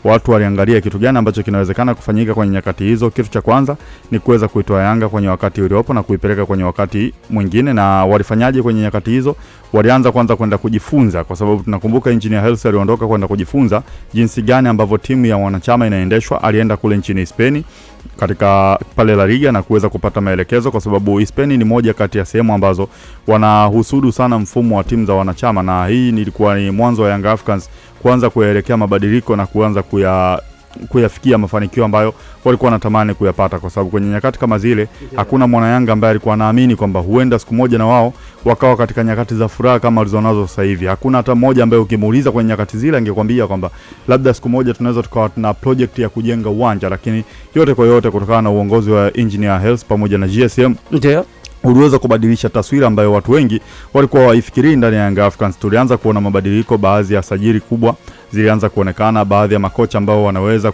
Watu waliangalia kitu gani ambacho kinawezekana kufanyika kwenye nyakati hizo. Kitu cha kwanza ni kuweza kuitoa Yanga kwenye wakati uliopo na kuipeleka kwenye wakati mwingine. Na walifanyaje kwenye nyakati hizo? Walianza kwanza kwenda kujifunza, kwa sababu tunakumbuka Engineer Hersi aliondoka kwenda kujifunza jinsi gani ambavyo timu ya wanachama inaendeshwa. Alienda kule nchini Spain katika pale La Liga na kuweza kupata maelekezo, kwa sababu Spain ni moja kati ya sehemu ambazo wanahusudu sana mfumo wa timu za wanachama, na hii ilikuwa ni mwanzo wa Young Africans kuanza kuelekea mabadiliko na kuanza kuyafikia mafanikio ambayo walikuwa wanatamani kuyapata, kwa sababu kwenye nyakati kama zile hakuna mwana Yanga ambaye alikuwa anaamini kwamba huenda siku moja na wao wakawa katika nyakati za furaha kama walizonazo sasa hivi. Hakuna hata mmoja ambaye ukimuuliza kwenye nyakati zile angekwambia kwamba labda siku moja tunaweza tukawa na project ya kujenga uwanja, lakini yote kwa yote kutokana na uongozi wa Engineer Hersi pamoja na GSM ndio uliweza kubadilisha taswira ambayo watu wengi walikuwa waifikiri ndani ya Young Africans. Tulianza kuona mabadiliko, baadhi ya sajili kubwa zilianza kuonekana, baadhi ya makocha ambao wanaweza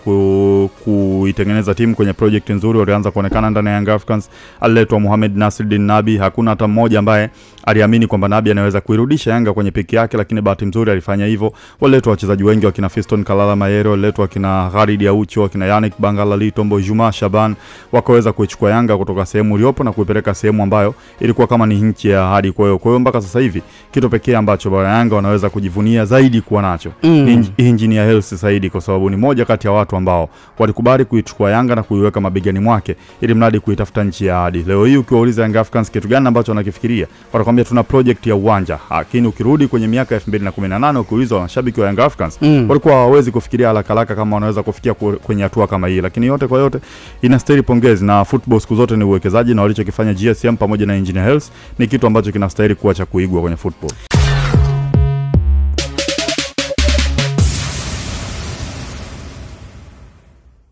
kuitengeneza timu kwenye project nzuri walianza kuonekana ndani ya Young Africans. Aliletwa Mohamed Nasreddine Nabi, hakuna hata mmoja ambaye aliamini kwamba Nabi anaweza kuirudisha Yanga kwenye piki yake, lakini bahati nzuri alifanya hivyo. Waliletwa wachezaji wengi, wakina Fiston Kalala Mayero, waliletwa wakina Khalid Aucho, wakina Yannick Bangala Litombo, Juma Shaban, wakaweza kuichukua Yanga kutoka sehemu iliyopo na kuipeleka sehemu ambayo ilikuwa kama ni nchi ya ahadi. Kwa hiyo mpaka sasa hivi kitu pekee ambacho bwana Yanga wanaweza kujivunia zaidi kuwa nacho ni Engineer Hersi zaidi, kwa sababu ni moja kati ya watu ambao walikubali kuichukua Yanga na kuiweka mabegani mwake ili mradi kuitafuta nchi ya ahadi. Leo hii ukiwauliza Young Africans kitu gani ambacho wanakifikiria, watakwambia tuna project ya uwanja. Lakini ukirudi kwenye miaka 2018 ukiuliza wanashabiki wa Young Africans walikuwa hawawezi kufikiria haraka kama wanaweza kufikia kwenye hatua kama hii. Lakini yote kwa yote inastahili pongezi, na football siku zote ni uwekezaji, na walichokifanya GSM pamoja na Engineer Hersi ni kitu ambacho kinastahili kuwa cha kuigwa kwenye football.